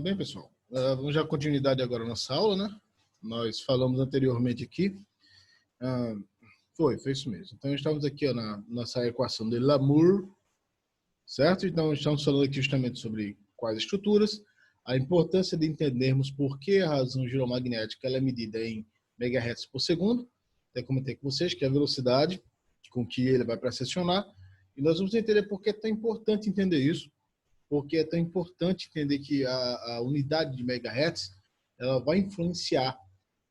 Bem, pessoal, vamos dar continuidade agora à nossa aula, né? Nós falamos anteriormente aqui. Foi isso mesmo. Então, estamos aqui na nossa equação de Lamour, certo? Então, estamos falando aqui justamente sobre quais estruturas, a importância de entendermos por que a razão giromagnética ela é medida em megahertz por segundo. Até comentei com vocês que é a velocidade com que ele vai precessionar. E nós vamos entender por que é tão importante entender isso, porque é tão importante entender que a unidade de megahertz ela vai influenciar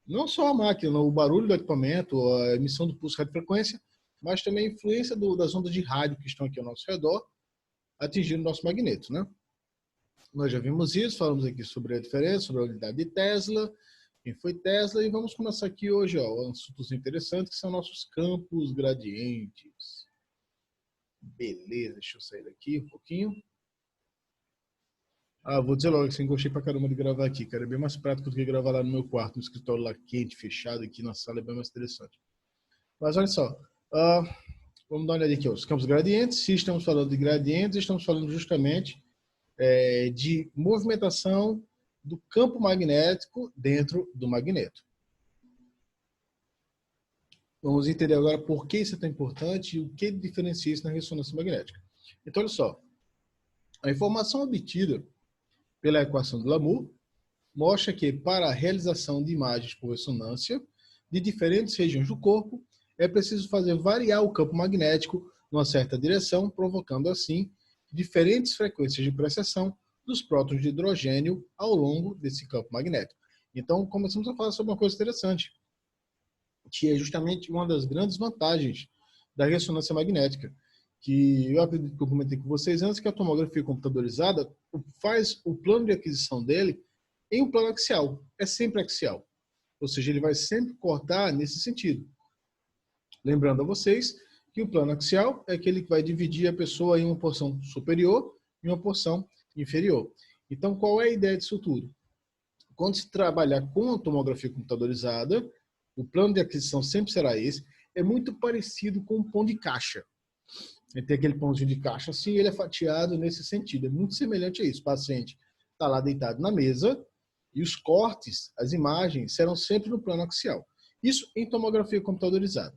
não só a máquina, o barulho do equipamento, a emissão do pulso de radiofrequência, mas também a influência das ondas de rádio que estão aqui ao nosso redor, atingindo o nosso magneto, né? Nós já vimos isso, falamos aqui sobre a diferença, sobre a unidade de Tesla, quem foi Tesla, e vamos começar aqui hoje, assuntos interessantes, que são nossos campos gradientes. Beleza, deixa eu sair daqui um pouquinho. Vou dizer logo que eu gostei pra caramba de gravar aqui, cara. É bem mais prático do que gravar lá no meu quarto, no escritório lá quente, fechado, aqui na sala é bem mais interessante. Mas olha só, vamos dar uma olhada aqui, ó, os campos gradientes. Se estamos falando de gradientes, estamos falando justamente de movimentação do campo magnético dentro do magneto. Vamos entender agora por que isso é tão importante e o que diferencia isso na ressonância magnética. Então, olha só, a informação obtida pela equação de Lamour mostra que para a realização de imagens por ressonância de diferentes regiões do corpo é preciso fazer variar o campo magnético numa certa direção, provocando assim diferentes frequências de precessão dos prótons de hidrogênio ao longo desse campo magnético. Então, começamos a falar sobre uma coisa interessante, que é justamente uma das grandes vantagens da ressonância magnética, que eu acredito que eu comentei com vocês antes, que a tomografia computadorizada faz o plano de aquisição dele em um plano axial. É sempre axial. Ou seja, ele vai sempre cortar nesse sentido. Lembrando a vocês que o plano axial é aquele que vai dividir a pessoa em uma porção superior e uma porção inferior. Então, qual é a ideia disso tudo? Quando se trabalhar com a tomografia computadorizada, o plano de aquisição sempre será esse. É muito parecido com um pão de caixa. Ele tem aquele pãozinho de caixa assim, ele é fatiado nesse sentido. É muito semelhante a isso. O paciente está lá deitado na mesa e os cortes, as imagens, serão sempre no plano axial. Isso em tomografia computadorizada.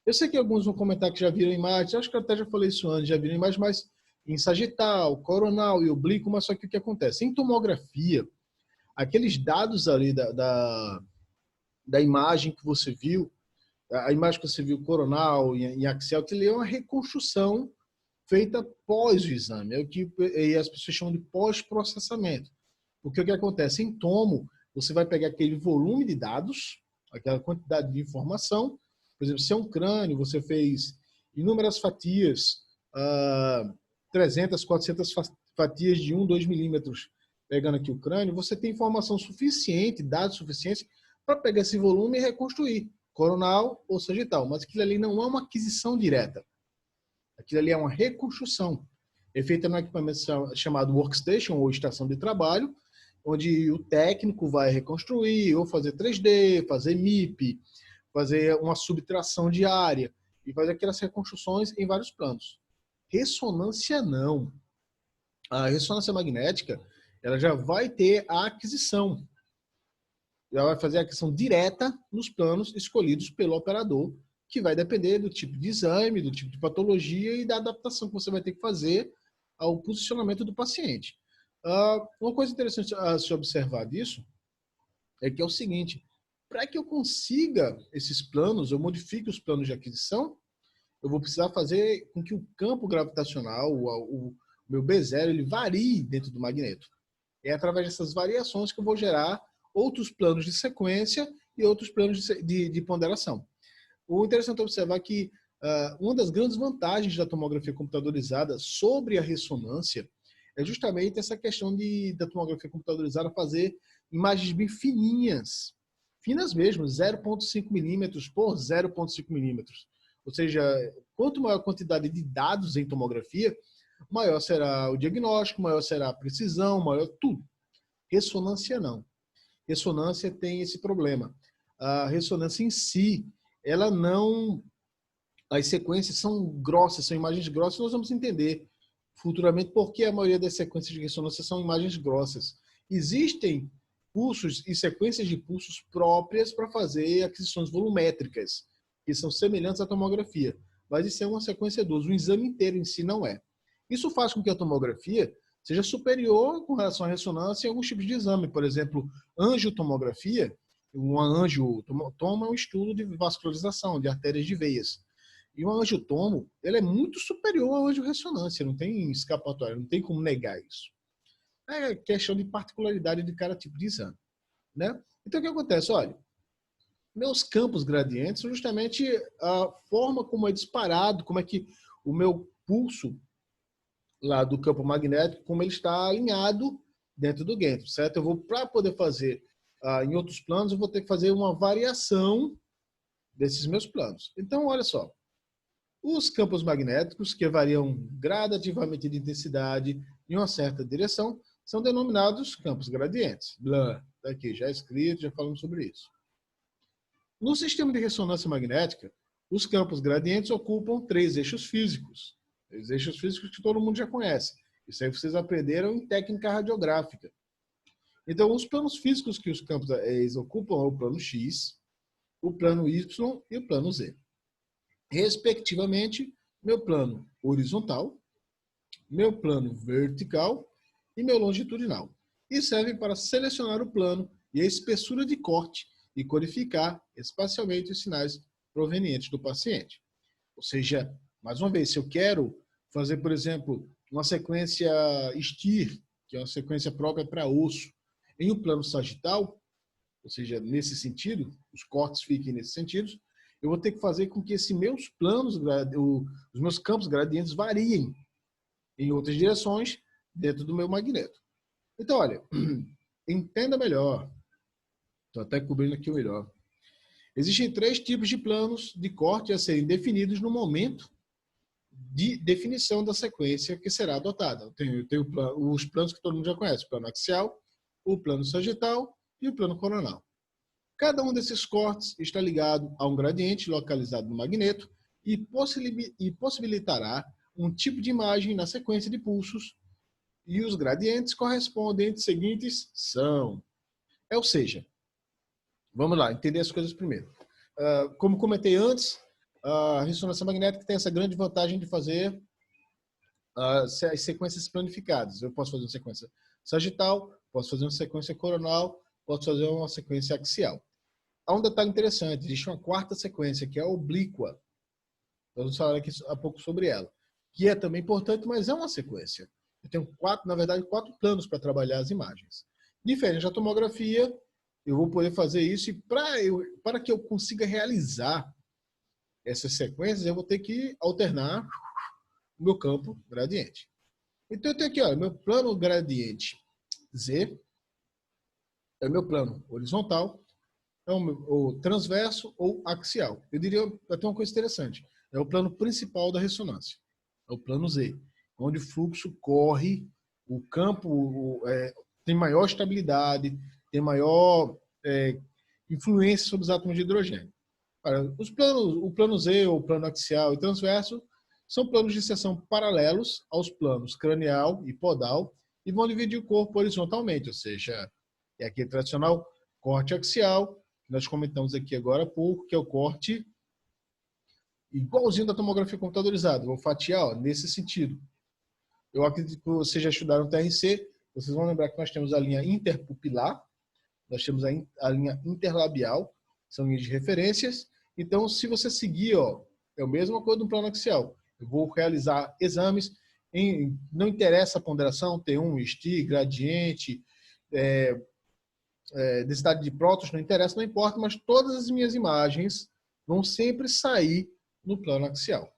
Eu sei que alguns vão comentar que já viram imagens, acho que eu até já falei isso antes, já viram imagens, mas em sagital, coronal e oblíquo, mas só que o que acontece? Em tomografia, aqueles dados ali da imagem que você viu, a imagem que você viu coronal e axial, que é uma reconstrução feita pós o exame, é o que as pessoas chamam de pós-processamento. Porque o que acontece? Em tomo, você vai pegar aquele volume de dados, aquela quantidade de informação, por exemplo, se é um crânio, você fez inúmeras fatias, 300, 400 fatias de 1, 2 milímetros, pegando aqui o crânio, você tem informação suficiente, dados suficientes, para pegar esse volume e reconstruir, coronal ou sagital. Mas aquilo ali não é uma aquisição direta. Aquilo ali é uma reconstrução. É feita num equipamento chamado workstation, ou estação de trabalho, onde o técnico vai reconstruir, ou fazer 3D, fazer MIP, fazer uma subtração de área, e fazer aquelas reconstruções em vários planos. Ressonância não. A ressonância magnética, ela já vai ter a aquisição. Ela vai fazer a aquisição direta nos planos escolhidos pelo operador, que vai depender do tipo de exame, do tipo de patologia e da adaptação que você vai ter que fazer ao posicionamento do paciente. Uma coisa interessante a se observar disso é que é o seguinte: para que eu consiga esses planos, eu modifique os planos de aquisição, eu vou precisar fazer com que o campo gravitacional, o meu B0, ele varie dentro do magneto. É através dessas variações que eu vou gerar outros planos de sequência e outros planos de ponderação. O interessante é observar que uma das grandes vantagens da tomografia computadorizada sobre a ressonância é justamente essa questão da tomografia computadorizada fazer imagens bem fininhas, finas mesmo, 0,5 milímetros por 0,5 milímetros. Ou seja, quanto maior a quantidade de dados em tomografia, maior será o diagnóstico, maior será a precisão, maior tudo. Ressonância não. Ressonância tem esse problema. A ressonância em si, ela não... As sequências são grossas, são imagens grossas, nós vamos entender futuramente por que a maioria das sequências de ressonância são imagens grossas. Existem pulsos e sequências de pulsos próprias para fazer aquisições volumétricas, que são semelhantes à tomografia. Mas isso é uma sequência de uso, o exame inteiro em si não é. Isso faz com que a tomografia seja superior com relação à ressonância em alguns tipos de exame. Por exemplo, angiotomografia, uma angiotoma é um estudo de vascularização de artérias de veias. E o angiotomo, ele é muito superior à angiorressonância, não tem escapatória, não tem como negar isso. É questão de particularidade de cada tipo de exame, né? Então, o que acontece? Olha, meus campos gradientes são justamente a forma como é disparado, como é que o meu pulso lá do campo magnético, como ele está alinhado dentro do gantry, certo? Eu vou, para poder fazer em outros planos, eu vou ter que fazer uma variação desses meus planos. Então, olha só, os campos magnéticos, que variam gradativamente de intensidade em uma certa direção, são denominados campos gradientes. Blá, tá aqui, já escrito, já falamos sobre isso. No sistema de ressonância magnética, os campos gradientes ocupam 3 eixos físicos. Os eixos físicos que todo mundo já conhece. Isso aí vocês aprenderam em técnica radiográfica. Então, os planos físicos que os campos ocupam é o plano X, o plano Y e o plano Z. Respectivamente, meu plano horizontal, meu plano vertical e meu longitudinal. E servem para selecionar o plano e a espessura de corte e codificar espacialmente os sinais provenientes do paciente. Ou seja, mais uma vez, se eu quero fazer, por exemplo, uma sequência STIR, que é uma sequência própria para osso, em um plano sagital, ou seja, nesse sentido, os cortes fiquem nesse sentido, eu vou ter que fazer com que esses meus planos, os meus campos gradientes variem em outras direções dentro do meu magneto. Então, olha, entenda melhor. Estou até cobrindo aqui o melhor. Existem 3 tipos de planos de corte a serem definidos no momento de definição da sequência que será adotada. Eu tenho os planos que todo mundo já conhece, o plano axial, o plano sagital e o plano coronal. Cada um desses cortes está ligado a um gradiente localizado no magneto e possibilitará um tipo de imagem na sequência de pulsos, e os gradientes correspondentes seguintes são. Ou seja, vamos lá, entender as coisas primeiro. Como comentei antes, a ressonância magnética tem essa grande vantagem de fazer as sequências planificadas. Eu posso fazer uma sequência sagital, posso fazer uma sequência coronal, posso fazer uma sequência axial. Há um detalhe interessante, existe uma 4ª sequência, que é a oblíqua. Vamos falar aqui há pouco sobre ela, que é também importante, mas é uma sequência. Eu tenho 4 planos para trabalhar as imagens. Diferente da tomografia, eu vou poder fazer isso, e para que eu consiga realizar essas sequências, eu vou ter que alternar o meu campo gradiente. Então, eu tenho aqui, olha, meu plano gradiente Z é o meu plano horizontal, é o transverso ou axial. Eu diria até uma coisa interessante. É o plano principal da ressonância. É o plano Z, onde o fluxo corre, o campo tem maior estabilidade, tem maior influência sobre os átomos de hidrogênio. O plano Z, ou plano axial e transverso, são planos de seção paralelos aos planos cranial e podal e vão dividir o corpo horizontalmente, ou seja, é aquele tradicional corte axial, que nós comentamos aqui agora há pouco, que é o corte igualzinho da tomografia computadorizada. Vou fatiar nesse sentido. Eu acredito que vocês já estudaram TRC, vocês vão lembrar que nós temos a linha interpupilar, nós temos a linha interlabial, são linhas de referências. Então, se você seguir, é a mesma coisa do plano axial. Eu vou realizar exames, não interessa a ponderação, T1, STI, gradiente, densidade de prótons, não interessa, não importa, mas todas as minhas imagens vão sempre sair no plano axial.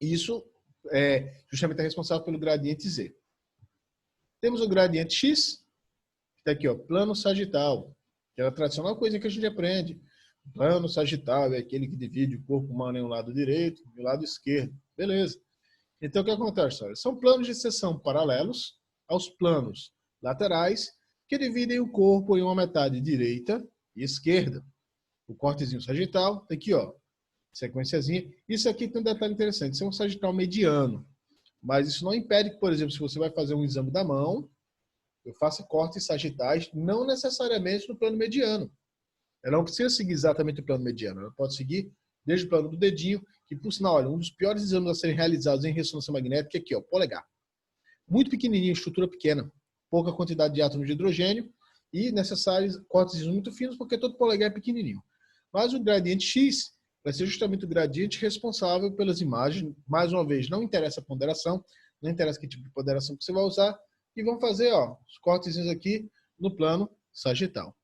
Isso é justamente responsável pelo gradiente Z. Temos o gradiente X, que está aqui, plano sagital, que é a tradicional coisa que a gente aprende. O plano sagital é aquele que divide o corpo humano em um lado direito e um lado esquerdo. Beleza. Então, o que acontece? São planos de seção paralelos aos planos laterais que dividem o corpo em uma metade direita e esquerda. O cortezinho sagital, tá aqui, sequenciazinha. Isso aqui tem um detalhe interessante, isso é um sagital mediano. Mas isso não impede que, por exemplo, se você vai fazer um exame da mão, eu faço cortes sagitais, não necessariamente no plano mediano. Ela não precisa seguir exatamente o plano mediano, ela pode seguir desde o plano do dedinho, que, por sinal, olha, um dos piores exames a serem realizados em ressonância magnética é aqui, ó, polegar. Muito pequenininho, estrutura pequena, pouca quantidade de átomos de hidrogênio e necessários cortes muito finos, porque todo polegar é pequenininho. Mas o gradiente X vai ser justamente o gradiente responsável pelas imagens. Mais uma vez, não interessa a ponderação, não interessa que tipo de ponderação que você vai usar, e vamos fazer os cortezinhos aqui no plano sagital.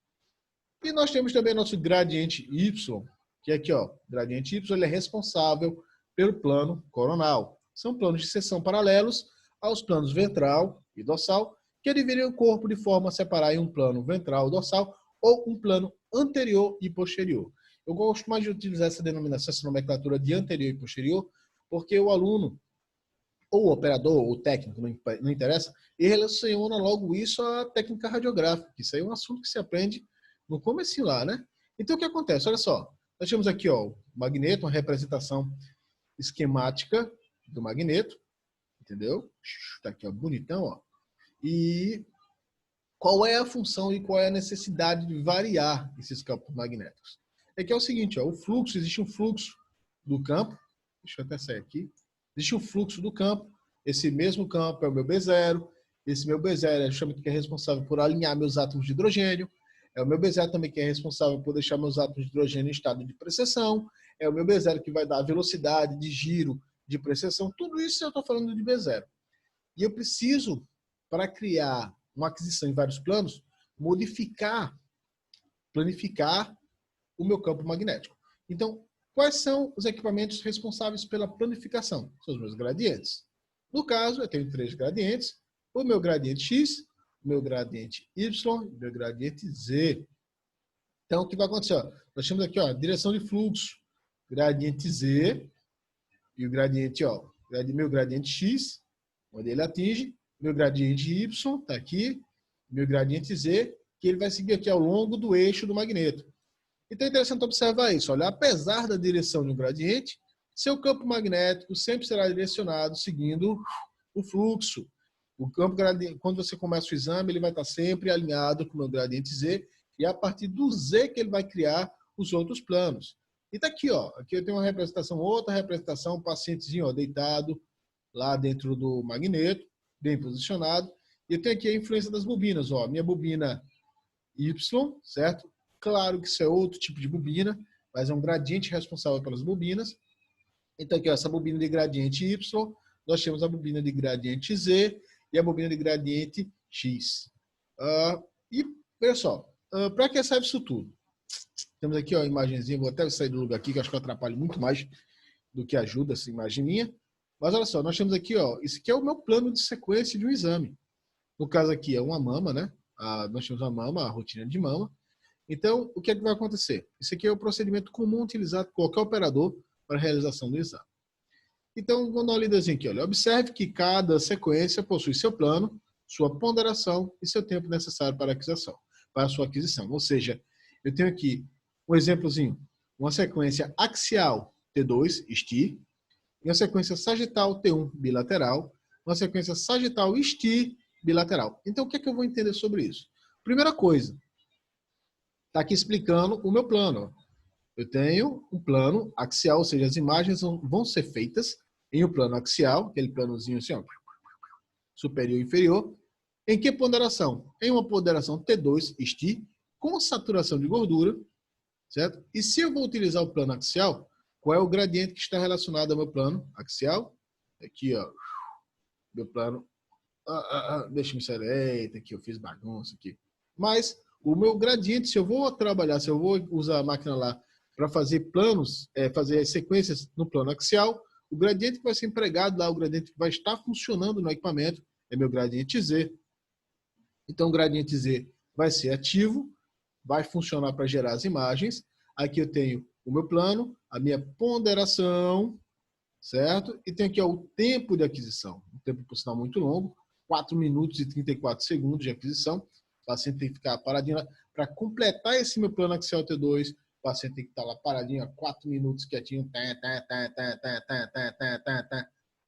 E nós temos também nosso gradiente Y, que é aqui, ó, gradiente Y, ele é responsável pelo plano coronal. São planos de seção paralelos aos planos ventral e dorsal, que dividem o corpo de forma a separar em um plano ventral e dorsal ou um plano anterior e posterior. Eu gosto mais de utilizar essa denominação, essa nomenclatura de anterior e posterior, porque o aluno, ou o operador, ou o técnico, não interessa, ele relaciona logo isso à técnica radiográfica. Isso aí é um assunto que se aprende no comecinho lá, né? Então, o que acontece? Olha só, nós temos aqui o magneto, uma representação esquemática do magneto, entendeu? Está aqui, ó, bonitão, ó. E qual é a função e qual é a necessidade de variar esses campos magnéticos? É que é o seguinte, ó, o fluxo, existe um fluxo do campo, deixa eu até sair aqui, existe um fluxo do campo, esse mesmo campo é o meu B0, esse meu B0 é justamente que é responsável por alinhar meus átomos de hidrogênio, é o meu B0 também que é responsável por deixar meus átomos de hidrogênio em estado de precessão, é o meu B0 que vai dar a velocidade de giro de precessão, tudo isso eu estou falando de B0. E eu preciso, para criar uma aquisição em vários planos, planificar o meu campo magnético. Então, quais são os equipamentos responsáveis pela planificação? São os meus gradientes. No caso, eu tenho 3 gradientes, o meu gradiente X, o meu gradiente Y e o meu gradiente Z. Então, o que vai acontecer? Ó, nós temos aqui a direção de fluxo, gradiente Z e o gradiente, meu gradiente X, onde ele atinge, meu gradiente Y, está aqui, meu gradiente Z, que ele vai seguir aqui ao longo do eixo do magneto. Então é interessante observar isso. Olha, apesar da direção de um gradiente, seu campo magnético sempre será direcionado seguindo o fluxo. O campo gradiente, quando você começa o exame, ele vai estar sempre alinhado com o gradiente Z, e é a partir do Z que ele vai criar os outros planos. E está aqui, ó. Aqui eu tenho uma representação, outra representação, um pacientezinho, ó, deitado lá dentro do magneto, bem posicionado. E eu tenho aqui a influência das bobinas, ó. Minha bobina Y, certo? Claro que isso é outro tipo de bobina, mas é um gradiente responsável pelas bobinas. Então aqui, ó, essa bobina de gradiente Y, nós temos a bobina de gradiente Z e a bobina de gradiente X. E, olha só, para que serve isso tudo? Temos aqui, ó, a imagenzinha, vou até sair do lugar aqui, que acho que eu atrapalho muito mais do que ajuda essa imagem minha. Mas olha só, nós temos aqui, ó, isso aqui é o meu plano de sequência de um exame. No caso aqui é uma mama, né? Nós temos uma mama, a rotina de mama. Então, o que é que vai acontecer? Isso aqui é o procedimento comum utilizado por qualquer operador para a realização do exame. Então, vou dar uma lidazinha aqui. Olha. Observe que cada sequência possui seu plano, sua ponderação e seu tempo necessário para a sua aquisição. Ou seja, eu tenho aqui um exemplozinho, uma sequência axial T2, STI, e uma sequência sagital T1, bilateral, uma sequência sagital STI, bilateral. Então, o que é que eu vou entender sobre isso? Primeira coisa, está aqui explicando o meu plano. Eu tenho um plano axial, ou seja, as imagens vão ser feitas em um plano axial, aquele planozinho assim, ó, superior e inferior. Em que ponderação? Em uma ponderação T2 STI, com saturação de gordura, certo? E se eu vou utilizar o plano axial, qual é o gradiente que está relacionado ao meu plano axial? Aqui, ó, meu plano. Deixa eu me sair. Eita, aqui eu fiz bagunça aqui. Mas o meu gradiente, se eu vou trabalhar, se eu vou usar a máquina lá para fazer planos, fazer sequências no plano axial, o gradiente que vai ser empregado lá, o gradiente que vai estar funcionando no equipamento, é meu gradiente Z. Então, o gradiente Z vai ser ativo, vai funcionar para gerar as imagens. Aqui eu tenho o meu plano, a minha ponderação, certo? E tem aqui ó, o tempo de aquisição, um tempo, por sinal, muito longo, 4 minutos e 34 segundos de aquisição. O paciente tem que ficar paradinho lá. Para completar esse meu plano axial T2, o paciente tem que estar lá paradinho, 4 minutos quietinho,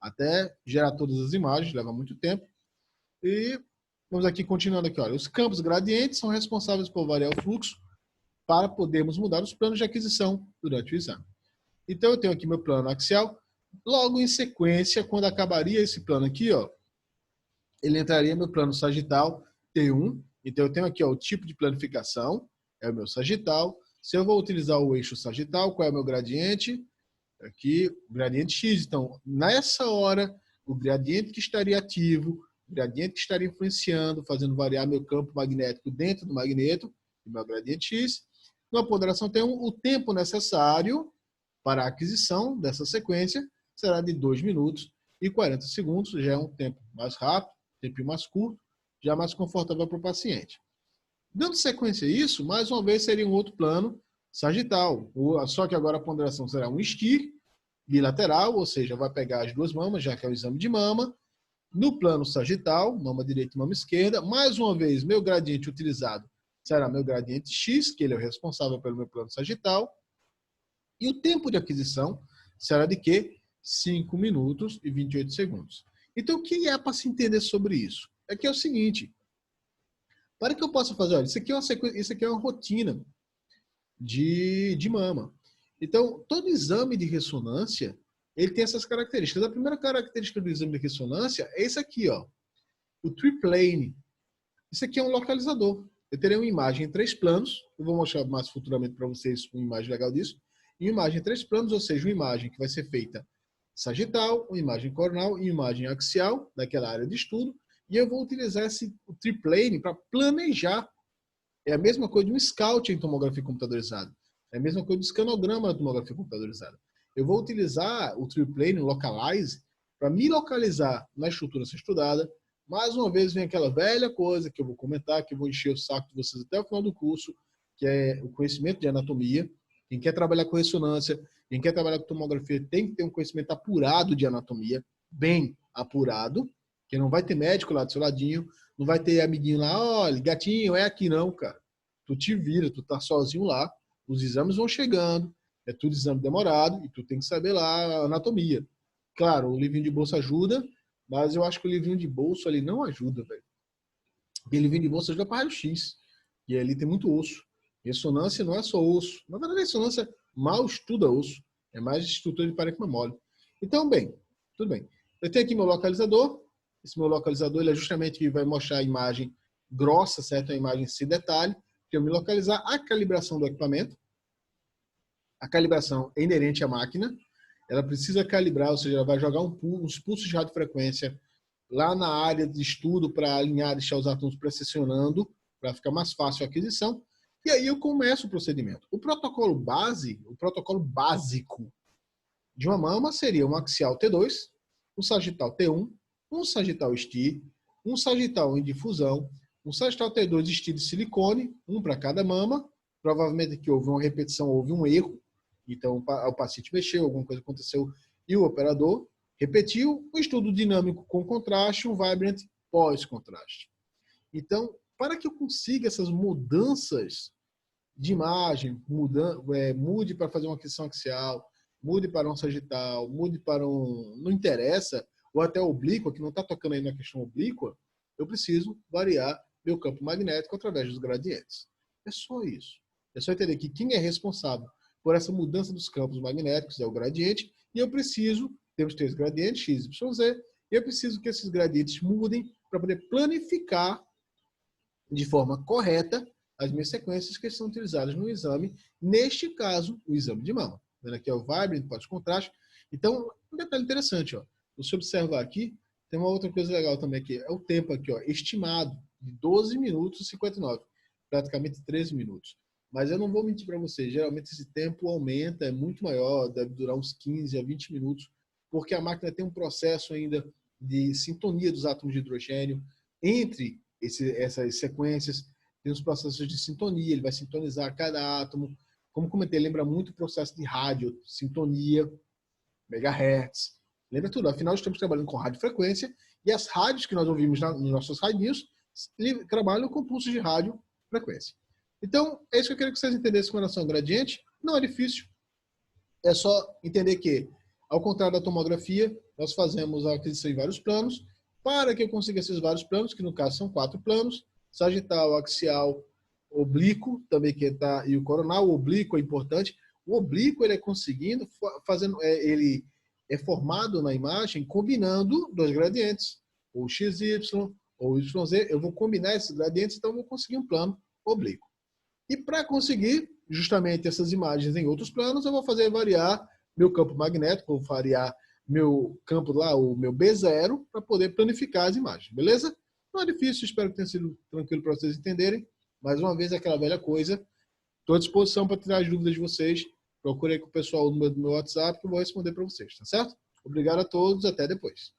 até gerar todas as imagens, leva muito tempo. E Vamos aqui, continuando aqui, olha. Os campos gradientes são responsáveis por variar o fluxo para podermos mudar os planos de aquisição durante o exame. Então, eu tenho aqui meu plano axial. Logo em sequência, quando acabaria esse plano aqui, ó, ele entraria no meu plano sagital T1. Então, eu tenho aqui ó, o tipo de planificação, é o meu sagital. Se eu vou utilizar o eixo sagital, qual é o meu gradiente? Aqui, gradiente X. Então, nessa hora, o gradiente que estaria ativo, o gradiente que estaria influenciando, fazendo variar meu campo magnético dentro do magneto, o meu gradiente X. Na ponderação T1, o tempo necessário para a aquisição dessa sequência será de 2 minutos e 40 segundos, já é um tempo mais rápido, tempo mais curto, já mais confortável para o paciente. Dando sequência a isso, mais uma vez seria um outro plano sagital, só que agora a ponderação será um STIR bilateral, ou seja, vai pegar as duas mamas, já que é o exame de mama, no plano sagital, mama direita e mama esquerda, mais uma vez, meu gradiente utilizado será meu gradiente X, que ele é o responsável pelo meu plano sagital, e o tempo de aquisição será de quê? 5 minutos e 28 segundos. Então, o que é para se entender sobre isso? É que é o seguinte, para que eu possa fazer, olha, isso aqui é uma rotina de mama. Então, todo exame de ressonância, ele tem essas características. A primeira característica do exame de ressonância é esse aqui, ó, o triplane. Isso aqui é um localizador. Eu terei uma imagem em 3 planos, eu vou mostrar mais futuramente para vocês uma imagem legal disso, e uma imagem em 3 planos, ou seja, uma imagem que vai ser feita sagital, uma imagem coronal e uma imagem axial, daquela área de estudo, e eu vou utilizar o triplane para planejar. É a mesma coisa de um scout em tomografia computadorizada. É a mesma coisa do escanograma na tomografia computadorizada. Eu vou utilizar o triplane, o localize, para me localizar na estrutura a ser estudada. Mais uma vez vem aquela velha coisa que eu vou comentar, que eu vou encher o saco de vocês até o final do curso, que é o conhecimento de anatomia. Quem quer trabalhar com ressonância, quem quer trabalhar com tomografia, tem que ter um conhecimento apurado de anatomia, bem apurado, que não vai ter médico lá do seu ladinho, não vai ter amiguinho lá, olha, gatinho, é aqui não, cara. Tu te vira, tu tá sozinho lá, os exames vão chegando, é tudo exame demorado, e tu tem que saber lá a anatomia. Claro, o livrinho de bolso ajuda, mas eu acho que o livrinho de bolso ali não ajuda, velho. Porque o livrinho de bolso ajuda para raio-x, e ali tem muito osso. Ressonância não é só osso. Na verdade, a ressonância mal estuda osso. É mais estrutura de parênquima mole. Então, bem, tudo bem. Eu tenho aqui meu localizador. Esse meu localizador ele é justamente que vai mostrar a imagem grossa, certo? A imagem sem detalhe. Que eu me localizar a calibração do equipamento. A calibração é inerente à máquina. Ela precisa calibrar, ou seja, ela vai jogar uns pulsos de radiofrequência lá na área de estudo para alinhar, deixar os átomos precessionando, para ficar mais fácil a aquisição. E aí eu começo o procedimento. O protocolo básico de uma mama seria um axial T2, um sagital T1, um sagital STI, um sagital em difusão, um sagital T2 STI de silicone, um para cada mama. Provavelmente aqui houve uma repetição, houve um erro. Então o paciente mexeu, alguma coisa aconteceu e o operador repetiu. Um estudo dinâmico com contraste, um vibrant pós-contraste. Então, para que eu consiga essas mudanças de imagem, mude para fazer uma aquisição axial, mude para um sagital, mude para um... não interessa, ou até oblíqua, que não está tocando aí na questão oblíqua, eu preciso variar meu campo magnético através dos gradientes. É só isso. É só entender que quem é responsável por essa mudança dos campos magnéticos é o gradiente, e eu preciso, temos 3 gradientes, X, Y, Z, e eu preciso que esses gradientes mudem para poder planificar de forma correta as minhas sequências que são utilizadas no exame, neste caso, o exame de mama. Vendo aqui é o vibrant, pós-contraste. Então, um detalhe interessante, ó. Você observar aqui, tem uma outra coisa legal também aqui, é o tempo aqui, ó, estimado, de 12 minutos e 59, praticamente 13 minutos. Mas eu não vou mentir para vocês, geralmente esse tempo aumenta, é muito maior, deve durar uns 15 a 20 minutos, porque a máquina tem um processo ainda de sintonia dos átomos de hidrogênio entre essas sequências, tem os processos de sintonia, ele vai sintonizar cada átomo. Como comentei, lembra muito o processo de rádio, sintonia, megahertz. Lembra tudo, afinal estamos trabalhando com radiofrequência e as rádios que nós ouvimos nos nossos radinhos trabalham com pulsos de radiofrequência. Então, é isso que eu queria que vocês entendessem com relação ao gradiente. Não é difícil. É só entender que, ao contrário da tomografia, nós fazemos a aquisição em vários planos Para que eu consiga esses vários planos, que no caso são 4 planos, sagital, axial, oblíquo, também que está, e o coronal. O oblíquo é importante. O oblíquo ele é conseguindo, fazendo, ele é formado na imagem combinando dois gradientes, ou XY ou YZ. Eu vou combinar esses gradientes, então eu vou conseguir um plano oblíquo. E para conseguir justamente essas imagens em outros planos, eu vou fazer variar meu campo magnético, vou variar meu campo lá, o meu B0, para poder planificar as imagens, beleza? Não é difícil, espero que tenha sido tranquilo para vocês entenderem. Mais uma vez, aquela velha coisa, estou à disposição para tirar as dúvidas de vocês. Procurem com o pessoal do meu WhatsApp que eu vou responder para vocês, tá certo? Obrigado a todos, até depois.